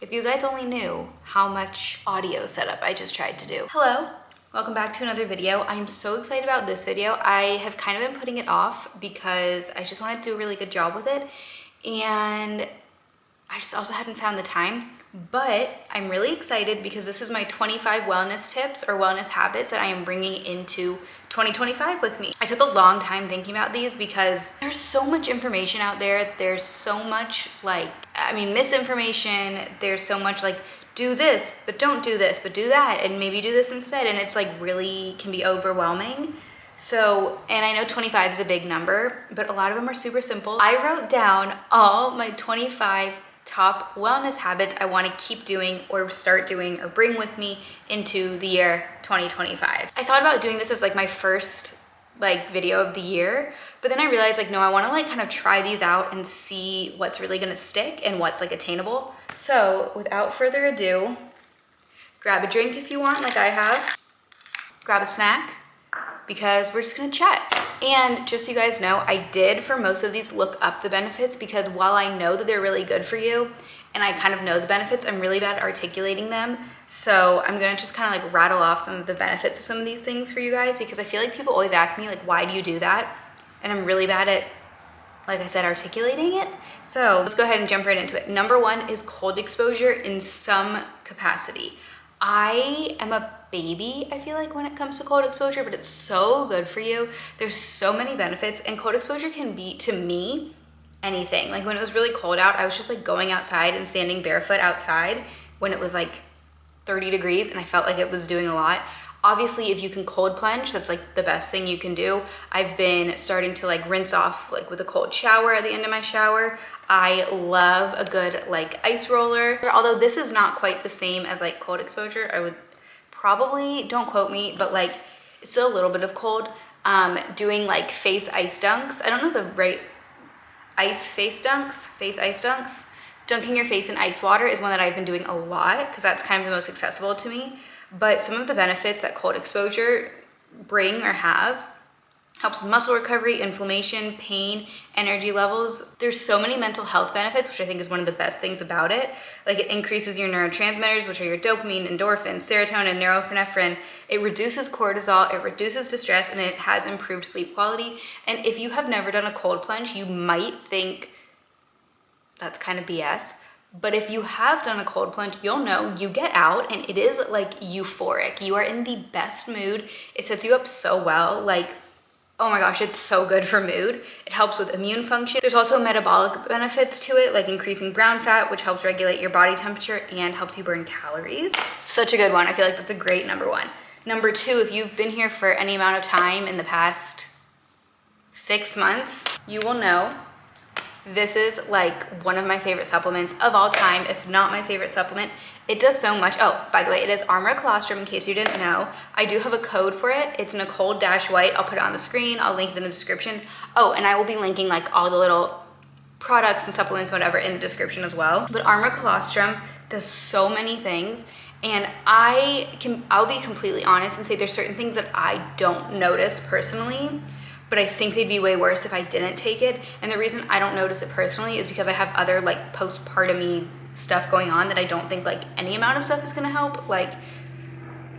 If you guys only knew how much audio setup I just tried to do. Hello, welcome back to another video. I'm so excited about this video. I have kind of been putting it off because I just wanted to do a really good job with it. And I just also hadn't found the time. But I'm really excited because this is my 25 wellness tips or wellness habits that I am bringing into 2025 with me. I took a long time thinking about these because there's so much information out there. There's so much misinformation. There's so much like, do this, but don't do this, but do that, and maybe do this instead. And it's like really can be overwhelming. So, and I know 25 is a big number, but a lot of them are super simple. I wrote down all my 25 top wellness habits I want to keep doing or start doing or bring with me into the year 2025. I thought about doing this as like my first video of the year, but then I realized no, I want to kind of try these out and see what's really going to stick and what's attainable. So without further ado, grab a drink if you want, like I have, grab a snack, because we're just gonna chat. And just so you guys know, I did for most of these look up the benefits, because while I know that they're really good for you and I kind of know the benefits, I'm really bad at articulating them. So I'm gonna just kind of rattle off some of the benefits of some of these things for you guys, because I feel like people always ask me why do you do that? And I'm really bad at, like I said, articulating it. So let's go ahead and jump right into it. Number one is cold exposure in some capacity. I am a baby, I feel like, when it comes to cold exposure, but it's so good for you. There's so many benefits, and cold exposure can be, to me, anything. When it was really cold out, I was just going outside and standing barefoot outside when it was 30 degrees, and I felt like it was doing a lot. Obviously, if you can cold plunge, that's the best thing you can do. I've been starting to rinse off with a cold shower at the end of my shower. I love a good ice roller. Although this is not quite the same as cold exposure, I would probably, don't quote me, but it's still a little bit of cold. Doing face ice dunks. I don't know the right face ice dunks. Dunking your face in ice water is one that I've been doing a lot because that's kind of the most accessible to me. But some of the benefits that cold exposure bring or have helps with muscle recovery, inflammation, pain, energy levels. There's so many mental health benefits, which I think is one of the best things about it. It increases your neurotransmitters, which are your dopamine, endorphins, serotonin, norepinephrine. It reduces cortisol, it reduces distress, and it has improved sleep quality. And if you have never done a cold plunge, you might think that's kind of BS. But if you have done a cold plunge, you'll know you get out and it is euphoric. You are in the best mood. It sets you up so well. Oh my gosh, it's so good for mood. It helps with immune function. There's also metabolic benefits to it, increasing brown fat, which helps regulate your body temperature and helps you burn calories. Such a good one. I feel like that's a great number one. Number two, if you've been here for any amount of time in the past 6 months, you will know this is one of my favorite supplements of all time, if not my favorite supplement. It does so much. Oh, by the way, it is Armor Colostrum, in case you didn't know. I do have a code for it. It's Nicole-White. I'll put it on the screen. I'll link it in the description. Oh, and I will be linking all the little products and supplements, whatever, in the description as well. But Armor Colostrum does so many things. And I'll be completely honest and say there's certain things that I don't notice personally, but I think they'd be way worse if I didn't take it. And the reason I don't notice it personally is because I have other postpartum-y stuff going on that I don't think any amount of stuff is gonna help. I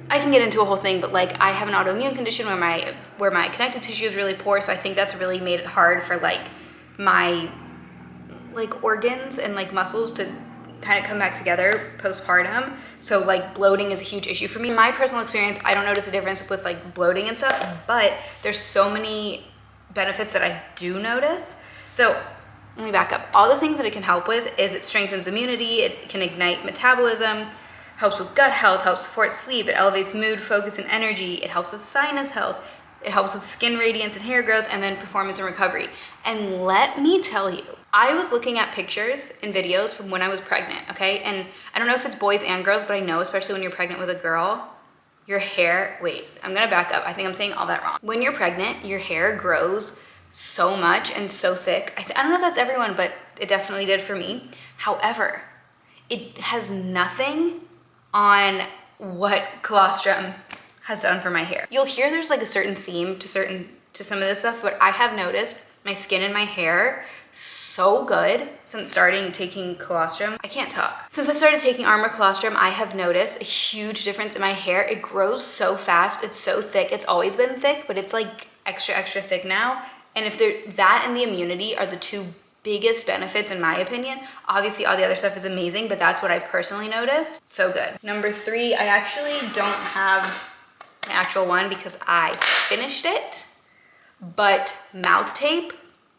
can get into a whole thing, but I have an autoimmune condition where my connective tissue is really poor, so I think that's really made it hard for my organs and muscles to kind of come back together postpartum. So bloating is a huge issue for me. In my personal experience, I don't notice a difference with bloating and stuff, but there's so many benefits that I do notice. So let me back up. All the things that it can help with is it strengthens immunity, it can ignite metabolism, helps with gut health, helps support sleep, it elevates mood, focus, and energy, it helps with sinus health, it helps with skin radiance and hair growth, and then performance and recovery. And let me tell you, I was looking at pictures and videos from when I was pregnant, okay? And I don't know if it's boys and girls, but I know especially when you're pregnant with a girl, your hair, wait, I'm gonna back up. I think I'm saying all that wrong. When you're pregnant, your hair grows so much and so thick. I don't know if that's everyone, but it definitely did for me. However, it has nothing on what colostrum has done for my hair. You'll hear there's a certain theme to some of this stuff, but I have noticed my skin and my hair so good since starting taking colostrum. I can't talk. Since I've started taking Armor Colostrum, I have noticed a huge difference in my hair. It grows so fast. It's so thick. It's always been thick, but it's like extra, extra thick now. And if that and the immunity are the two biggest benefits in my opinion. Obviously all the other stuff is amazing, but that's what I've personally noticed. So good. Number 3, I actually don't have an actual one because I finished it, but mouth tape,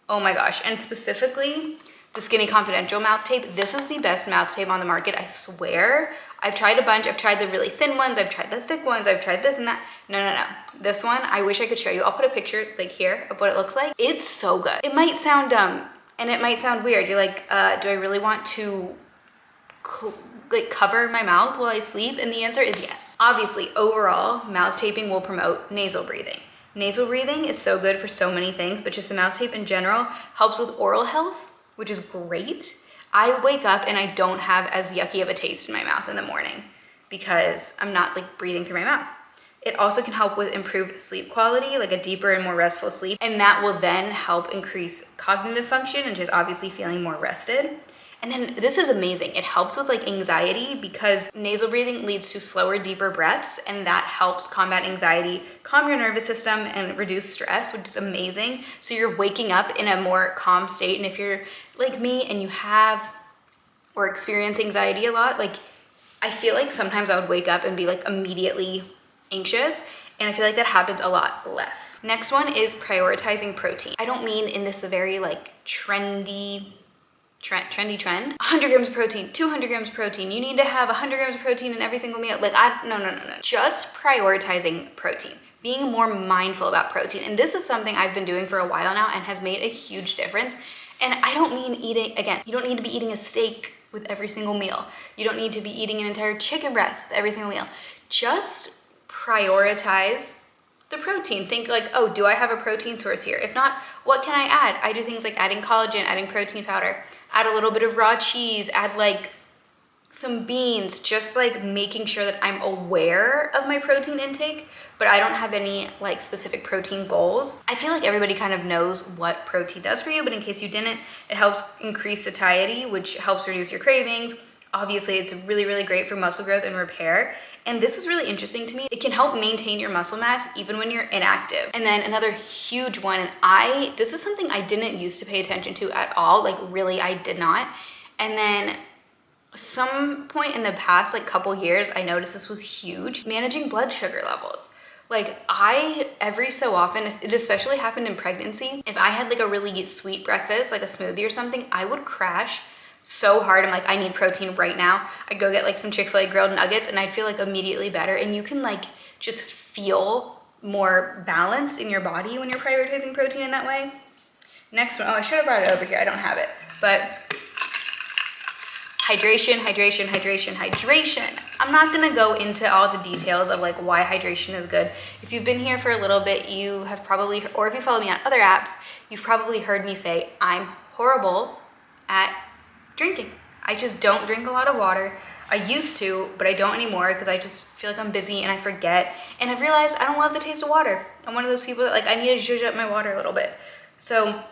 oh my gosh. And specifically the Skinny Confidential mouth tape. This is the best mouth tape on the market, I swear. I've tried a bunch. I've tried the really thin ones. I've tried the thick ones. I've tried this and that. No. This one, I wish I could show you. I'll put a picture like here of what it looks like. It's so good. It might sound dumb and it might sound weird. You're like, do I really want to like cover my mouth while I sleep? And the answer is yes. Obviously, overall, mouth taping will promote nasal breathing. Nasal breathing is so good for so many things, but just the mouth tape in general helps with oral health, which is great. I wake up and I don't have as yucky of a taste in my mouth in the morning because I'm not like breathing through my mouth. It also can help with improved sleep quality, like a deeper and more restful sleep. And that will then help increase cognitive function and just obviously feeling more rested. And then this is amazing. It helps with like anxiety because nasal breathing leads to slower, deeper breaths, and that helps combat anxiety, calm your nervous system, and reduce stress, which is amazing. So you're waking up in a more calm state. And if you're like me and you have or experience anxiety a lot, like I feel like sometimes I would wake up and be like immediately anxious, and I feel like that happens a lot less. Next one is prioritizing protein. I don't mean in this the very like trendy trend. 100 grams of protein, 200 grams of protein. You need to have 100 grams of protein in every single meal. Like no. Just prioritizing protein. Being more mindful about protein. And this is something I've been doing for a while now and has made a huge difference. And I don't mean eating, again, you don't need to be eating a steak with every single meal. You don't need to be eating an entire chicken breast with every single meal. Just prioritize the protein. Think like, oh, do I have a protein source here? If not, what can I add? I do things like adding collagen, adding protein powder, add a little bit of raw cheese, add like some beans, just like making sure that I'm aware of my protein intake, but I don't have any like specific protein goals. I feel like everybody kind of knows what protein does for you, but in case you didn't, it helps increase satiety, which helps reduce your cravings. Obviously, it's really, really great for muscle growth and repair. And this is really interesting to me. It can help maintain your muscle mass even when you're inactive. And then another huge one, and this is something I didn't used to pay attention to at all. Like really, I did not. And then some point in the past like couple years, I noticed this was huge. Managing blood sugar levels. Like every so often, it especially happened in pregnancy. If I had like a really sweet breakfast, like a smoothie or something, I would crash so hard. I'm like, I need protein right now. I'd go get like some Chick-fil-A grilled nuggets and I'd feel like immediately better. And you can like just feel more balanced in your body when you're prioritizing protein in that way. Next one, oh, I should have brought it over here. I don't have it, but hydration. I'm not gonna go into all the details of like why hydration is good. If you've been here for a little bit, you have probably, or if you follow me on other apps, you've probably heard me say I'm horrible at drinking. I just don't drink a lot of water. I used to, but I don't anymore because I just feel like I'm busy and I forget. And I've realized I don't love the taste of water. I'm one of those people that like, I need to zhuzh up my water a little bit. So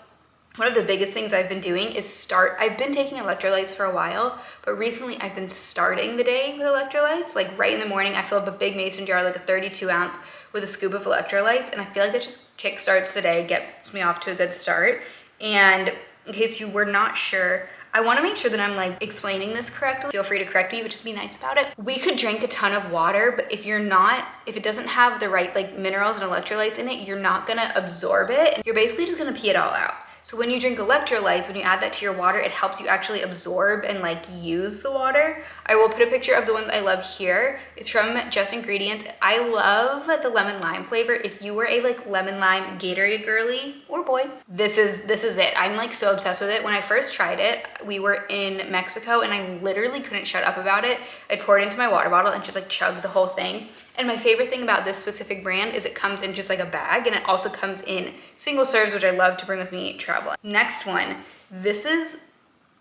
one of the biggest things I've been doing is I've been taking electrolytes for a while, but recently I've been starting the day with electrolytes. Like right in the morning, I fill up a big mason jar, like a 32 ounce with a scoop of electrolytes. And I feel like that just kickstarts the day, gets me off to a good start. And in case you were not sure, I want to make sure that I'm like explaining this correctly. Feel free to correct me, but just be nice about it. We could drink a ton of water, but if it doesn't have the right like minerals and electrolytes in it, you're not gonna absorb it. You're basically just gonna pee it all out. So when you drink electrolytes, when you add that to your water, it helps you actually absorb and like use the water. I will put a picture of the ones I love here. It's from Just Ingredients. I love the lemon lime flavor. If you were a like lemon lime Gatorade girly or boy, this is it. I'm like so obsessed with it. When I first tried it, we were in Mexico and I literally couldn't shut up about it. I'd pour it into my water bottle and just like chug the whole thing. And my favorite thing about this specific brand is it comes in just like a bag and it also comes in single serves, which I love to bring with me traveling. Next one, this is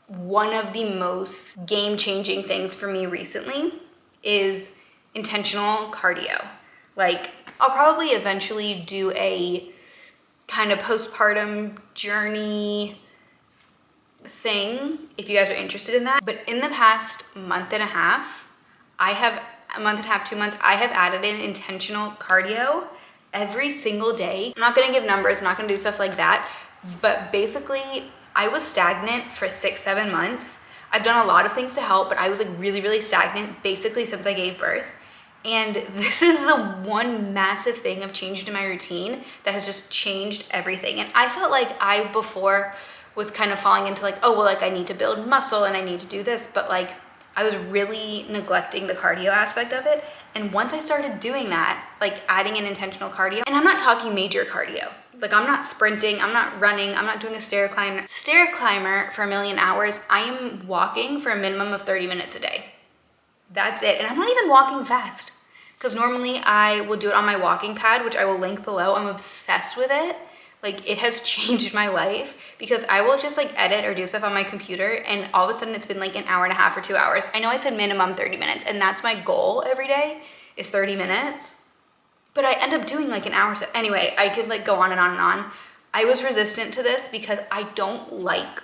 one of the most game-changing things for me recently is intentional cardio. Like I'll probably eventually do a kind of postpartum journey thing, if you guys are interested in that. But in the past month and a half, a month and a half, 2 months, I have added in intentional cardio every single day. I'm not gonna give numbers, I'm not gonna do stuff like that, but basically I was stagnant for 6-7 months. I've done a lot of things to help, but I was like really, really stagnant basically since I gave birth. And this is the one massive thing I've changed in my routine that has just changed everything. And I felt like I before was kind of falling into like, oh, well, like I need to build muscle and I need to do this, but like I was really neglecting the cardio aspect of it. And once I started doing that, like adding in intentional cardio, and I'm not talking major cardio, like I'm not sprinting, I'm not running, I'm not doing a stair climber for a million hours. I am walking for a minimum of 30 minutes a day. That's it. And I'm not even walking fast, because normally I will do it on my walking pad, which I will link below. I'm obsessed with it. Like it has changed my life, because I will just like edit or do stuff on my computer and all of a sudden it's been like an hour and a half or 2 hours. I know I said minimum 30 minutes and that's my goal every day is 30 minutes, but I end up doing like an hour. So anyway, I could like go on and on and on. I was resistant to this because I don't like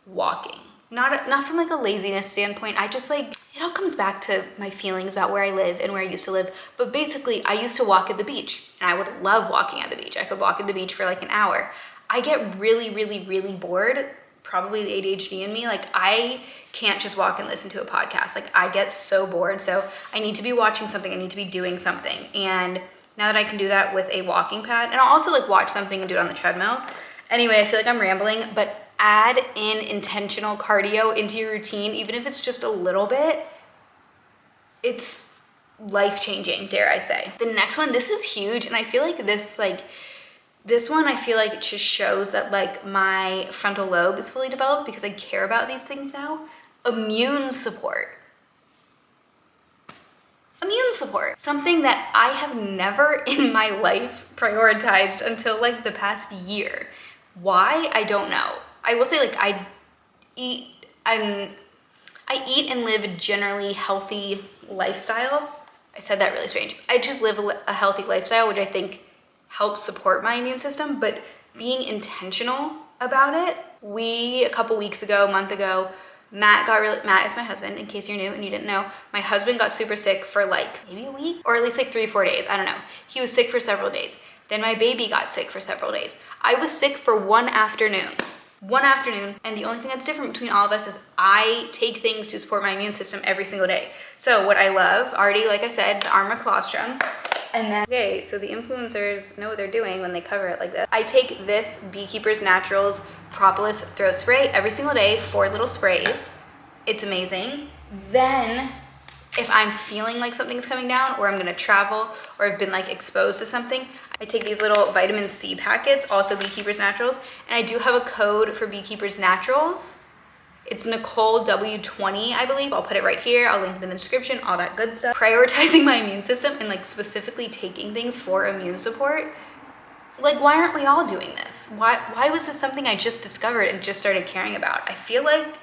walking. Not from like a laziness standpoint. I just like, it all comes back to my feelings about where I live and where I used to live. But basically I used to walk at the beach and I would love walking at the beach. I could walk at the beach for like an hour. I get really, really, really bored. Probably the ADHD in me. Like I can't just walk and listen to a podcast. Like I get so bored. So I need to be watching something. I need to be doing something. And now that I can do that with a walking pad, and I'll also like watch something and do it on the treadmill. Anyway, I feel like I'm rambling, but add in intentional cardio into your routine, even if it's just a little bit. It's life-changing, dare I say. The next one, this is huge, and I feel like this one, I feel like it just shows that like my frontal lobe is fully developed because I care about these things now. Immune support. Immune support. Something that I have never in my life prioritized until like the past year. Why? I don't know. I will say like I eat and live a generally healthy lifestyle. I said that really strange. I just live a healthy lifestyle, which I think helps support my immune system, but being intentional about it. A couple weeks ago, a month ago, Matt is my husband, in case you're new and you didn't know. My husband got super sick for like maybe a week or at least like 3-4 days. I don't know. He was sick for several days. Then my baby got sick for several days. I was sick for one afternoon, and the only thing that's different between all of us is I take things to support my immune system every single day. So what I love, already, like I said, the armor colostrum, and then, okay, so the influencers know what they're doing when they cover it like this. I take this Beekeeper's Naturals Propolis throat spray every single day, 4 little sprays. It's amazing. Then if I'm feeling like something's coming down or I'm gonna travel or I've been like exposed to something, I take these little vitamin C packets, also Beekeeper's Naturals, and I do have a code for Beekeeper's Naturals. It's Nicole W20, I believe. I'll put it right here. I'll link it in the description, all that good stuff. Prioritizing my immune system and like specifically taking things for immune support. Like, why aren't we all doing this? Why was this something I just discovered and just started caring about? I feel like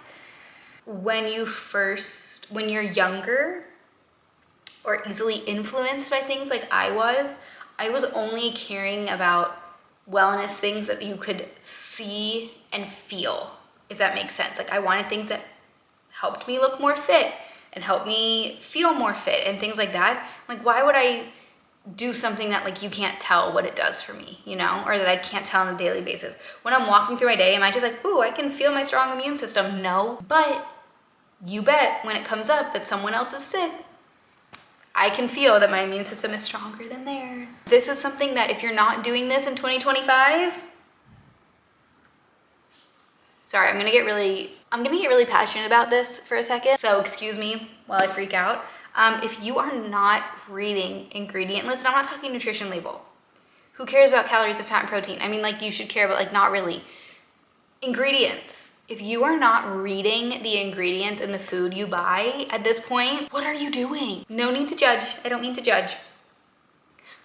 when you're younger or easily influenced by things like I was only caring about wellness things that you could see and feel, if that makes sense. Like I wanted things that helped me look more fit and helped me feel more fit and things like that. Like why would I do something that like you can't tell what it does for me, you know, or that I can't tell on a daily basis? When I'm walking through my day, am I just like, ooh, I can feel my strong immune system? No, but you bet when it comes up that someone else is sick, I can feel that my immune system is stronger than theirs. This is something that if you're not doing this in 2025, sorry, I'm gonna get really passionate about this for a second. So excuse me while I freak out. If you are not reading ingredient lists, and I'm not talking nutrition label. Who cares about calories of fat and protein? I mean, like you should care, but like not really. Ingredients. If you are not reading the ingredients in the food you buy at this point, what are you doing? No need to judge. I don't mean to judge.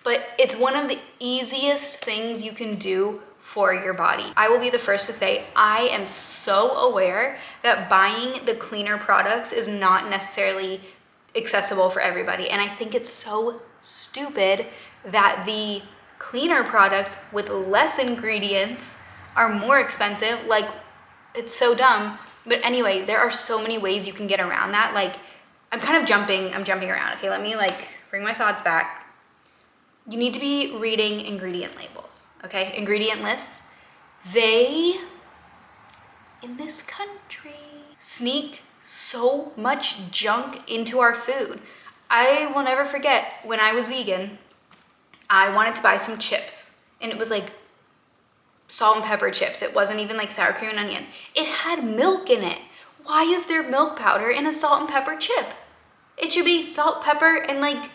But it's one of the easiest things you can do for your body. I will be the first to say I am so aware that buying the cleaner products is not necessarily accessible for everybody. And I think it's so stupid that the cleaner products with less ingredients are more expensive. Like, it's so dumb. But anyway, there are so many ways you can get around that. Like, I'm jumping around. Okay, let me like bring my thoughts back. You need to be reading ingredient labels, okay? Ingredient lists. They, in this country, sneak so much junk into our food. I will never forget when I was vegan, I wanted to buy some chips, and it was like salt and pepper chips. It wasn't even like sour cream and onion. It had milk in it. Why is there milk powder in a salt and pepper chip? It should be salt, pepper, and like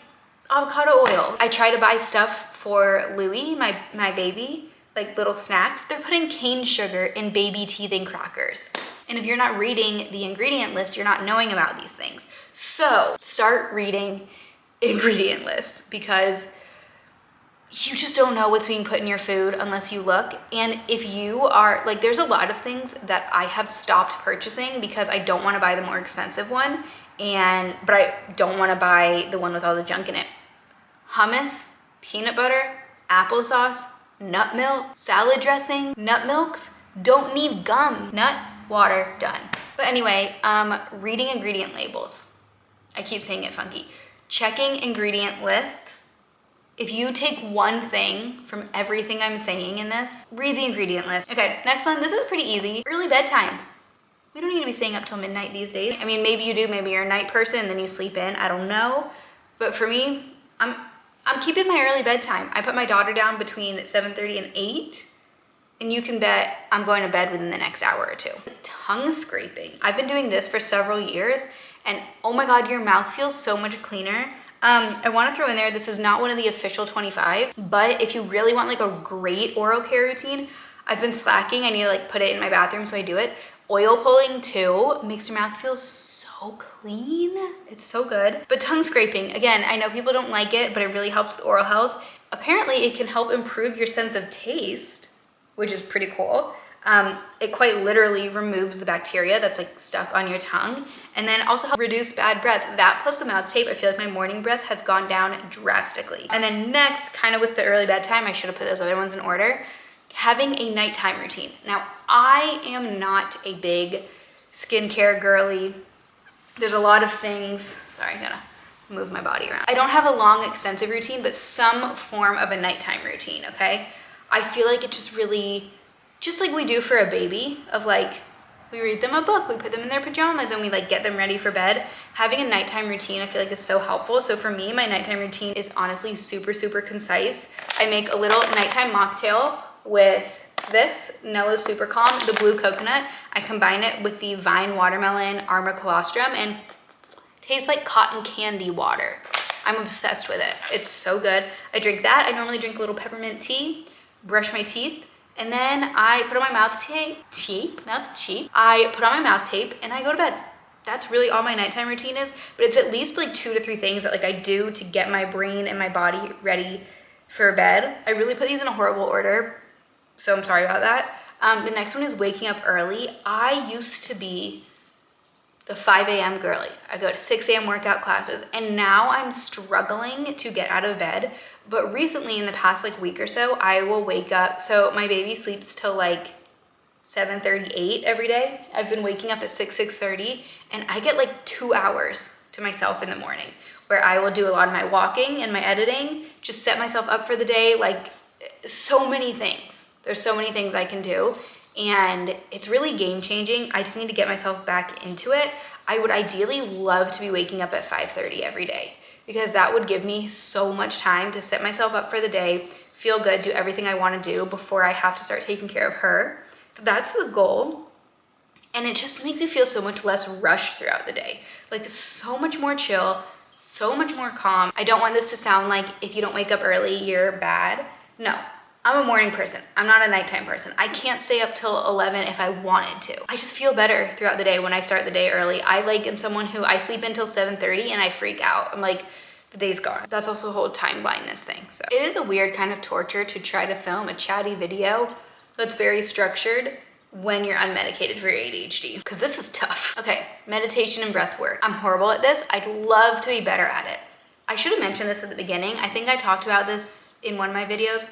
avocado oil. I try to buy stuff for Louie, my baby, like little snacks. They're putting cane sugar in baby teething crackers. And if you're not reading the ingredient list, you're not knowing about these things. So start reading ingredient lists, because you just don't know what's being put in your food unless you look. And if you are like, there's a lot of things that I have stopped purchasing because I don't want to buy the more expensive one, but I don't want to buy the one with all the junk in it. Hummus, peanut butter, applesauce, nut milk, salad dressing, nut milks don't need gum. Nut, water, done. But anyway, reading ingredient labels. I keep saying it funky. Checking ingredient lists. If you take one thing from everything I'm saying in this, read the ingredient list. Okay, next one. This is pretty easy. Early bedtime. We don't need to be staying up till midnight these days. I mean, maybe you do. Maybe you're a night person and then you sleep in. I don't know. But for me, I'm keeping my early bedtime. I put my daughter down between 7:30 and 8. And you can bet I'm going to bed within the next hour or two. Tongue scraping. I've been doing this for several years, and oh my God, your mouth feels so much cleaner. I want to throw in there, this is not one of the official 25, but if you really want like a great oral care routine, I've been slacking. I need to like put it in my bathroom, so I do it. Oil pulling too makes your mouth feel so clean. It's so good. But tongue scraping, again, I know people don't like it, but it really helps with oral health. Apparently it can help improve your sense of taste, which is pretty cool. It quite literally removes the bacteria that's like stuck on your tongue, and then also help reduce bad breath. That plus the mouth tape, I feel like my morning breath has gone down drastically. And then next, kind of with the early bedtime, I should have put those other ones in order, having a nighttime routine. Now, I am not a big skincare girly. There's a lot of things, sorry, I gotta move my body around. I don't have a long, extensive routine, but some form of a nighttime routine, okay? I feel like it just really, just like we do for a baby, of like, we read them a book, we put them in their pajamas, and we like get them ready for bed. Having a nighttime routine, I feel like is so helpful. So for me, my nighttime routine is honestly super, super concise. I make a little nighttime mocktail with this Nello Super Calm, the blue coconut. I combine it with the Vine Watermelon Armor Colostrum, and it tastes like cotton candy water. I'm obsessed with it. It's so good. I drink that. I normally drink a little peppermint tea, brush my teeth, and then I put on my mouth tape. I put on my mouth tape and I go to bed. That's really all my nighttime routine is, but it's at least like 2 to 3 things that like I do to get my brain and my body ready for bed. I really put these in a horrible order, so I'm sorry about that. The next one is waking up early. I used to be the 5 a.m. girly. I go to 6 a.m. workout classes, and now I'm struggling to get out of bed. But recently, in the past like week or so, I will wake up. So my baby sleeps till like 7:38 every day. I've been waking up at 6:30, and I get like 2 hours to myself in the morning, where I will do a lot of my walking and my editing, just set myself up for the day. Like, so many things. There's so many things I can do, and it's really game changing. I just need to get myself back into it. I would ideally love to be waking up at 5:30 every day, because that would give me so much time to set myself up for the day, feel good, do everything I want to do before I have to start taking care of her. So that's the goal. And it just makes me feel so much less rushed throughout the day. Like, so much more chill, so much more calm. I don't want this to sound like if you don't wake up early, you're bad. No, I'm a morning person. I'm not a nighttime person. I can't stay up till 11 if I wanted to. I just feel better throughout the day when I start the day early. I like am someone who I sleep until 7:30 and I freak out. I'm like, the day's gone. That's also a whole time blindness thing. So it is a weird kind of torture to try to film a chatty video that's very structured when you're unmedicated for your ADHD, because this is tough. Okay, meditation and breath work. I'm horrible at this. I'd love to be better at it. I should have mentioned this at the beginning. I think I talked about this in one of my videos.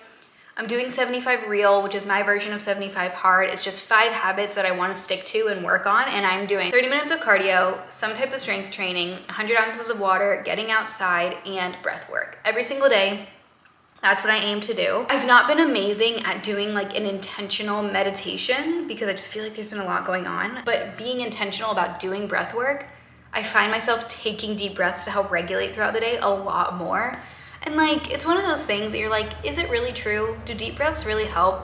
I'm doing 75 real, which is my version of 75 hard. It's just 5 habits that I want to stick to and work on. And I'm doing 30 minutes of cardio, some type of strength training, 100 ounces of water, getting outside, and breath work every single day. That's what I aim to do. I've not been amazing at doing like an intentional meditation because I just feel like there's been a lot going on. But being intentional about doing breath work, I find myself taking deep breaths to help regulate throughout the day a lot more. And like, it's one of those things that you're like, is it really true? Do deep breaths really help?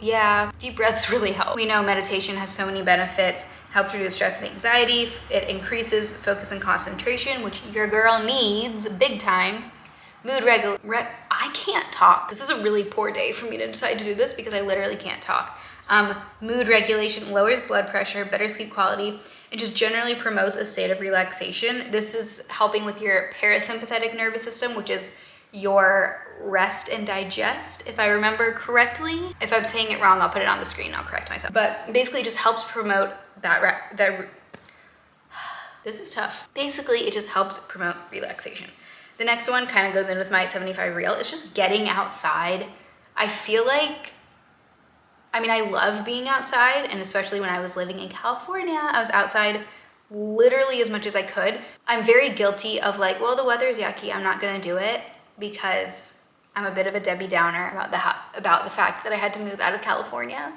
Yeah, deep breaths really help. We know meditation has so many benefits. Helps reduce stress and anxiety. It increases focus and concentration, which your girl needs big time. Mood I can't talk. This is a really poor day for me to decide to do this because I literally can't talk. Mood regulation, lowers blood pressure, better sleep quality, and just generally promotes a state of relaxation. This is helping with your parasympathetic nervous system, which is your rest and digest, if I remember correctly. If I'm saying it wrong, I'll put it on the screen, I'll correct myself. But basically it just helps promote this is tough. Basically, it just helps promote relaxation. The next one kind of goes in with my 75 real. It's just getting outside. I feel like, I love being outside, and especially when I was living in California, I was outside literally as much as I could. I'm very guilty of like, well, the weather is yucky, I'm not gonna do it, because I'm a bit of a Debbie Downer about the fact that I had to move out of California.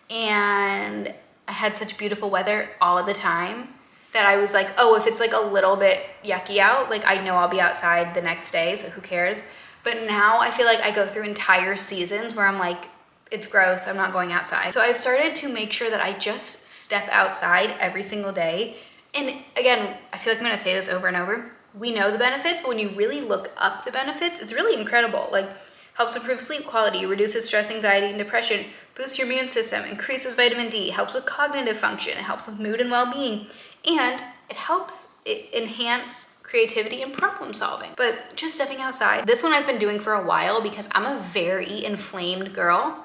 And I had such beautiful weather all of the time that I was like, oh, if it's like a little bit yucky out, like I know I'll be outside the next day, so who cares? But now I feel like I go through entire seasons where I'm like, it's gross, I'm not going outside. So I've started to make sure that I just step outside every single day. And again, I feel like I'm gonna say this over and over. We know the benefits, but when you really look up the benefits, it's really incredible. Like, helps improve sleep quality, reduces stress, anxiety, and depression, boosts your immune system, increases vitamin D, helps with cognitive function, it helps with mood and well-being, and it helps enhance creativity and problem solving. But just stepping outside. This one I've been doing for a while because I'm a very inflamed girl.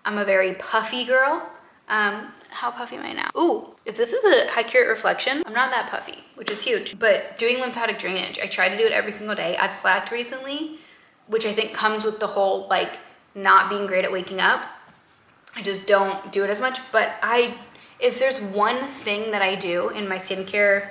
I'm a very puffy girl. How puffy am I now? Ooh, if this is a accurate reflection, I'm not that puffy, which is huge. But doing lymphatic drainage, I try to do it every single day. I've slacked recently, which I think comes with the whole like not being great at waking up. I just don't do it as much, but if there's one thing that I do in my skincare,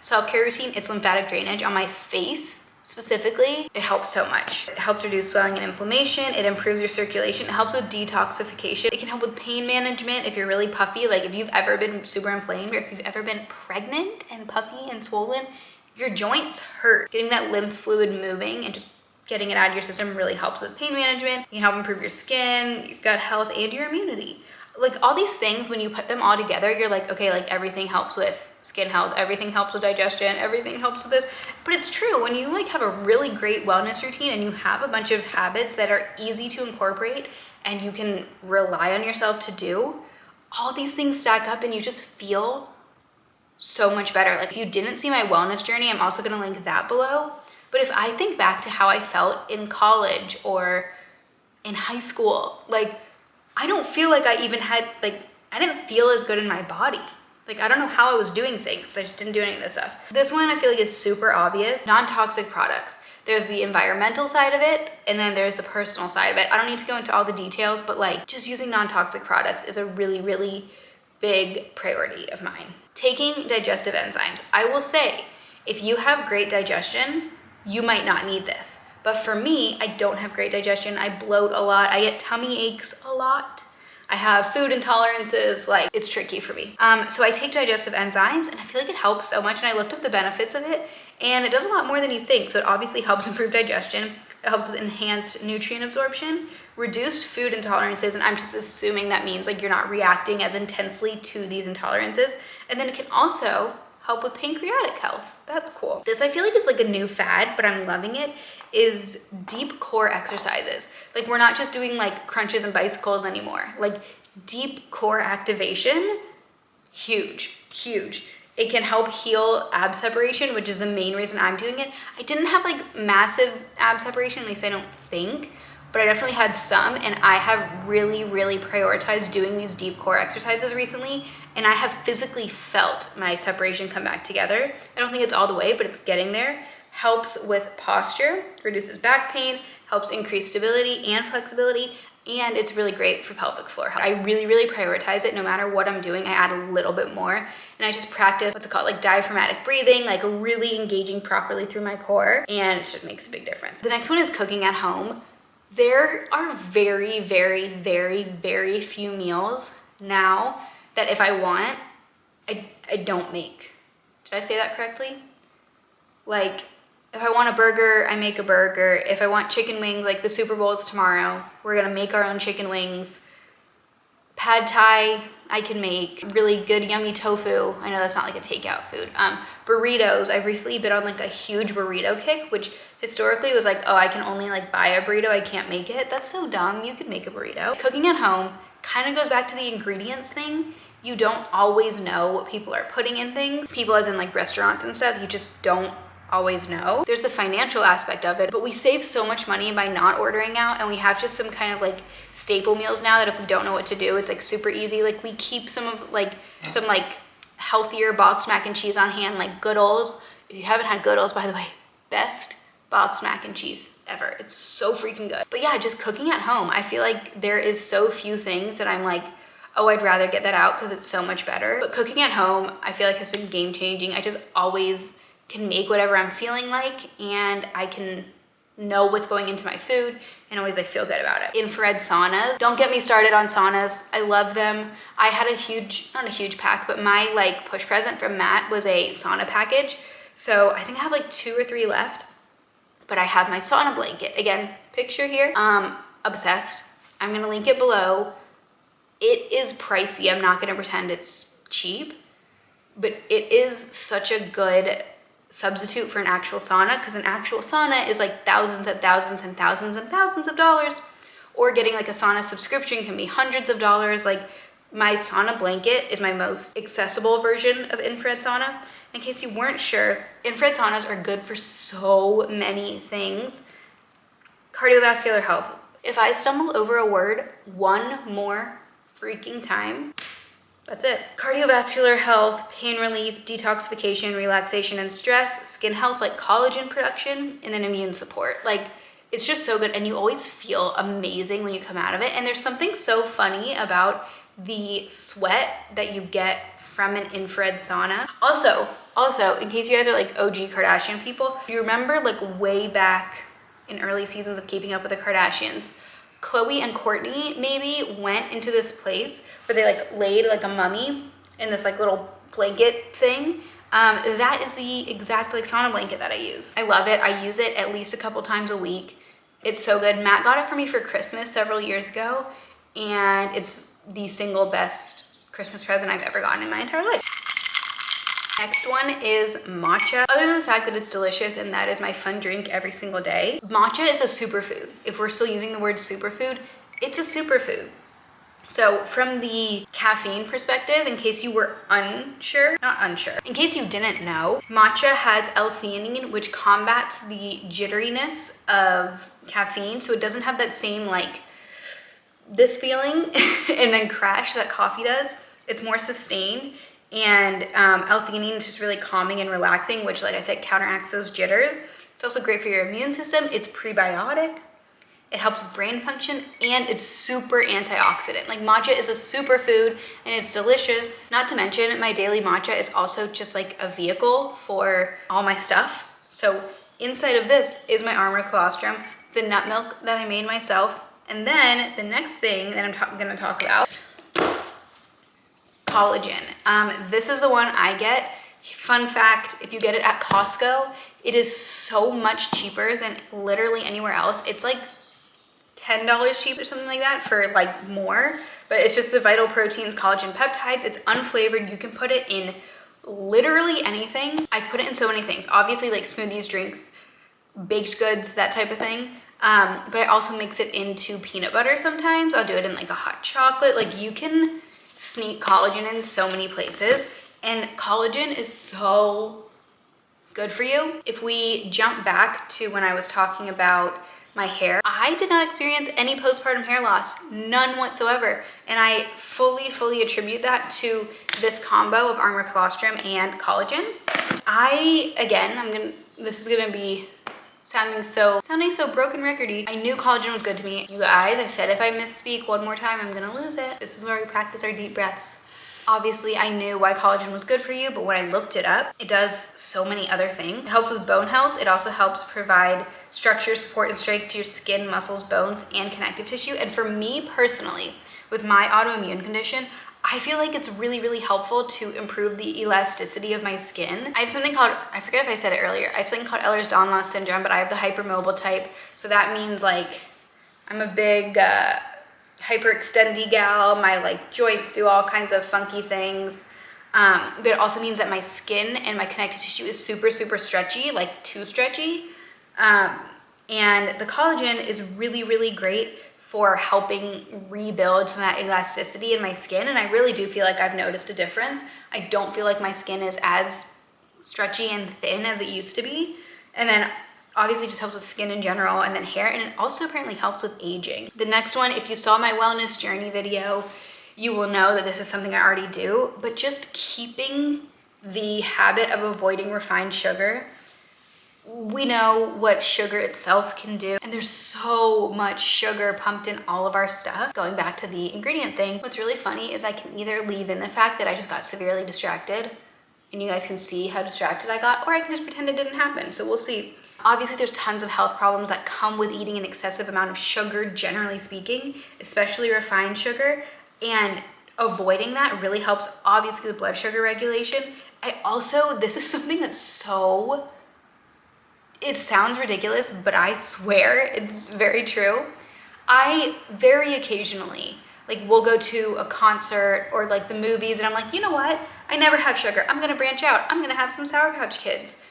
self-care routine, it's lymphatic drainage on my face specifically. It helps so much. It helps reduce swelling and inflammation. It improves your circulation. It helps with detoxification. It can help with pain management if you're really puffy. Like if you've ever been super inflamed or if you've ever been pregnant and puffy and swollen, your joints hurt. Getting that lymph fluid moving and just getting it out of your system really helps with pain management. It can help improve your skin, your gut health, and your immunity. Like all these things, when you put them all together, you're like, okay, like everything helps with skin health, everything helps with digestion, everything helps with this. But it's true, when you like have a really great wellness routine and you have a bunch of habits that are easy to incorporate and you can rely on yourself to do, all these things stack up and you just feel so much better. Like if you didn't see my wellness journey, I'm also gonna link that below. But if I think back to how I felt in college or in high school, like I don't feel like I even had, like, I didn't feel as good in my body. Like, I don't know how I was doing things. I just didn't do any of this stuff. This one I feel like is super obvious. Non-toxic products. There's the environmental side of it, and then there's the personal side of it. I don't need to go into all the details, but like just using non-toxic products is a really, really big priority of mine. Taking digestive enzymes. I will say, if you have great digestion, you might not need this. But for me, I don't have great digestion. I bloat a lot. I get tummy aches a lot. I have food intolerances, like it's tricky for me. So I take digestive enzymes and I feel like it helps so much, and I looked up the benefits of it and it does a lot more than you think. So it obviously helps improve digestion. It helps with enhanced nutrient absorption, reduced food intolerances, and I'm just assuming that means like you're not reacting as intensely to these intolerances. And then it can also help with pancreatic health. That's cool. This I feel like is like a new fad, but I'm loving it, is deep core exercises. Like we're not just doing like crunches and bicycles anymore. Like deep core activation, huge, huge. It can help heal ab separation, which is the main reason I'm doing it. I didn't have like massive ab separation, at least I don't think, but I definitely had some, and I have really, really prioritized doing these deep core exercises recently, and I have physically felt my separation come back together. I don't think it's all the way, but it's getting there. helps with posture, reduces back pain, helps increase stability and flexibility, and it's really great for pelvic floor health. I really, really prioritize it. No matter what I'm doing, I add a little bit more, and I just practice, what's it called, like diaphragmatic breathing, like really engaging properly through my core, and it just makes a big difference. The next one is cooking at home. There are very, very, very, very few meals now that if I want, I don't make. Did I say that correctly? Like, if I want a burger, I make a burger. If I want chicken wings, like the Super Bowl is tomorrow, we're gonna make our own chicken wings. Pad Thai, I can make. Really good, yummy tofu. I know that's not like a takeout food. Burritos, I've recently been on like a huge burrito kick, which historically was like, oh, I can only like buy a burrito, I can't make it. That's so dumb, you could make a burrito. Cooking at home kind of goes back to the ingredients thing. You don't always know what people are putting in things. People as in like restaurants and stuff, you just don't always know. There's the financial aspect of it, but we save so much money by not ordering out, and we have just some kind of like staple meals now that if we don't know what to do, it's like super easy. Like we keep some of like some like healthier boxed mac and cheese on hand, like Goodall's. If you haven't had Goodall's, by the way, best boxed mac and cheese ever. It's so freaking good. But yeah, just cooking at home, I feel like there is so few things that I'm like, oh, I'd rather get that out because it's so much better. But cooking at home, I feel like has been game changing. I just always can make whatever I'm feeling like, and I can know what's going into my food, and always I feel good about it. Infrared saunas. Don't get me started on saunas. I love them. I had a huge, not a huge pack, but my like push present from Matt was a sauna package. So I think I have like 2 or 3 left, but I have my sauna blanket. Again, picture here. Obsessed. I'm gonna link it below. It is pricey. I'm not gonna pretend it's cheap, but it is such a good substitute for an actual sauna, because an actual sauna is like thousands and thousands and thousands and thousands of dollars, or getting like a sauna subscription can be hundreds of dollars. Like my sauna blanket is my most accessible version of infrared sauna. In case you weren't sure, infrared saunas are good for so many things. Cardiovascular health. If I stumble over a word one more freaking time, that's it. Cardiovascular health, pain relief, detoxification, relaxation and stress, skin health like collagen production, and then immune support. Like, it's just so good, and you always feel amazing when you come out of it. And there's something so funny about the sweat that you get from an infrared sauna. Also, in case you guys are like OG Kardashian people, you remember like way back in early seasons of Keeping Up with the Kardashians, Khloe and Kourtney maybe went into this place where they like laid like a mummy in this like little blanket thing. That is the exact like sauna blanket that I use. I love it. I use it at least a couple times a week. It's so good. Matt got it for me for Christmas several years ago, and it's the single best Christmas present I've ever gotten in my entire life. Next one is matcha. Other than the fact that it's delicious and that is my fun drink every single day, matcha is a superfood. If we're still using the word superfood, it's a superfood. So from the caffeine perspective, in case you were unsure, in case you didn't know, matcha has L-theanine, which combats the jitteriness of caffeine. So it doesn't have that same like this feeling and then crash that coffee does. It's more sustained. And L-theanine is just really calming and relaxing, which, like I said, counteracts those jitters. It's also great for your immune system. It's prebiotic. It helps with brain function, and it's super antioxidant. Like, matcha is a superfood, and it's delicious. Not to mention, my daily matcha is also just like a vehicle for all my stuff. So inside of this is my Armour colostrum, the nut milk that I made myself. And then the next thing that I'm gonna talk about, collagen. This is the one I get. Fun fact, if you get it at Costco, it is so much cheaper than literally anywhere else. It's like $10 cheap or something like that for like more, but it's just the Vital Proteins Collagen Peptides. It's unflavored. You can put it in literally anything. I've put it in so many things. Obviously like smoothies, drinks, baked goods, that type of thing. But I also mix it into peanut butter sometimes. I'll do it in like a hot chocolate. Like, you can sneak collagen in so many places, and collagen is so good for you. If we jump back to when I was talking about my hair, I did not experience any postpartum hair loss, none whatsoever. And I fully attribute that to this combo of Armour colostrum and collagen. I'm gonna this is gonna be sounding so broken recordy. I knew collagen was good to me. You guys, I said if I misspeak one more time, I'm gonna lose it. This is where we practice our deep breaths. Obviously, I knew why collagen was good for you, but when I looked it up, it does so many other things. It helps with bone health. It also helps provide structure, support, and strength to your skin, muscles, bones, and connective tissue. And for me personally, with my autoimmune condition, I feel like it's really, really helpful to improve the elasticity of my skin. I have something called, I forget if I said it earlier, I have something called Ehlers-Danlos syndrome, but I have the hypermobile type. So that means like, I'm a big, hyperextendy gal. My like joints do all kinds of funky things, but it also means that my skin and my connective tissue is super stretchy, like too stretchy, and the collagen is really great for helping rebuild some of that elasticity in my skin. And I really do feel like I've noticed a difference. I don't feel like my skin is as stretchy and thin as it used to be. And then obviously just helps with skin in general, and then hair, and it also apparently helps with aging. The next one, if you saw my wellness journey video, you will know that this is something I already do, but just keeping the habit of avoiding refined sugar. We know what sugar itself can do, and there's so much sugar pumped in all of our stuff. Going back to the ingredient thing, what's really funny is I can either leave in the fact that I just got severely distracted, and you guys can see how distracted I got, or I can just pretend it didn't happen, so we'll see. Obviously, there's tons of health problems that come with eating an excessive amount of sugar, generally speaking, especially refined sugar, and avoiding that really helps, obviously, with blood sugar regulation. This is something that's so, it sounds ridiculous, but I swear it's very true. I very occasionally, like, we'll go to a concert or like the movies, and I'm like, you know what? I never have sugar. I'm gonna branch out. I'm gonna have some Sour Patch Kids.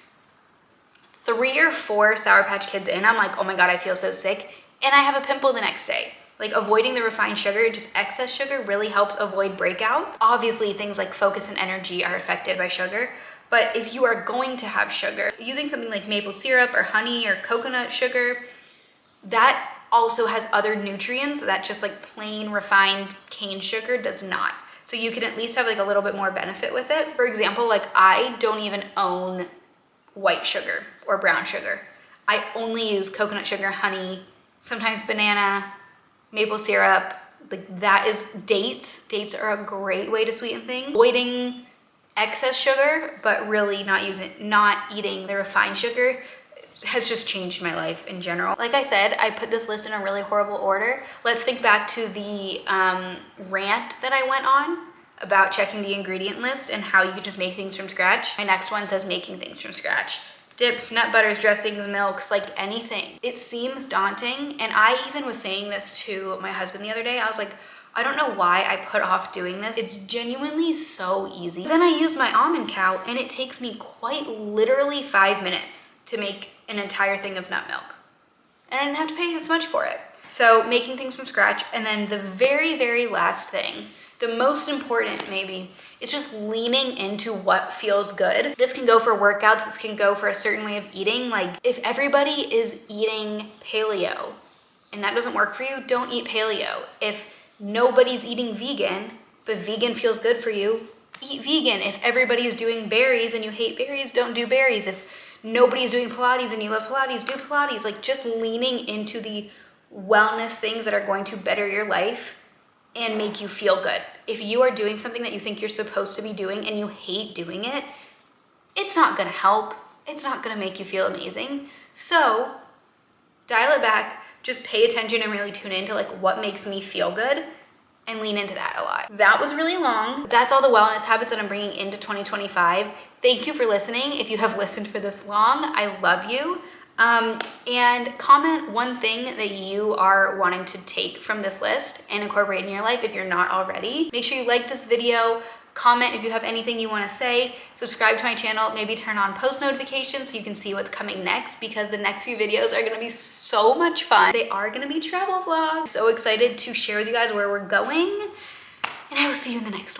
3 or 4 Sour Patch Kids in, I'm like, oh my God, I feel so sick. And I have a pimple the next day. Like, avoiding the refined sugar, just excess sugar, really helps avoid breakouts. Obviously, things like focus and energy are affected by sugar. But if you are going to have sugar, using something like maple syrup or honey or coconut sugar, that also has other nutrients that just like plain refined cane sugar does not. So you can at least have like a little bit more benefit with it. For example, like I don't even own white sugar or brown sugar. I only use coconut sugar, honey, sometimes banana, maple syrup. Like that is dates. Dates are a great way to sweeten things. Avoiding excess sugar, but really not eating the refined sugar has just changed my life in general. Like I said, I put this list in a really horrible order. Let's think back to the rant that I went on about checking the ingredient list and how you can just make things from scratch. My next one says making things from scratch. Dips, nut butters, dressings, milks, like anything. It seems daunting, and I even was saying this to my husband the other day. I was like, I don't know why I put off doing this. It's genuinely so easy. Then I use my almond cow, and it takes me quite literally 5 minutes to make an entire thing of nut milk. And I didn't have to pay as much for it. So making things from scratch, and then the very last thing, the most important maybe, is just leaning into what feels good. This can go for workouts, this can go for a certain way of eating. Like if everybody is eating paleo and that doesn't work for you, don't eat paleo. If nobody's eating vegan, but vegan feels good for you, eat vegan. If everybody's doing berries and you hate berries, don't do berries. If nobody's doing Pilates and you love Pilates, do Pilates. Like just leaning into the wellness things that are going to better your life and make you feel good. If you are doing something that you think you're supposed to be doing and you hate doing it, it's not gonna help. It's not gonna make you feel amazing. So dial it back, just pay attention and really tune into like what makes me feel good and lean into that a lot. That was really long. That's all the wellness habits that I'm bringing into 2025. Thank you for listening. If you have listened for this long, I love you. And comment one thing that you are wanting to take from this list and incorporate in your life if you're not already. Make sure you like this video, comment if you have anything you want to say, subscribe to my channel, maybe turn on post notifications so you can see what's coming next, because the next few videos are going to be so much fun. They are going to be travel vlogs. So excited to share with you guys where we're going, and I will see you in the next one.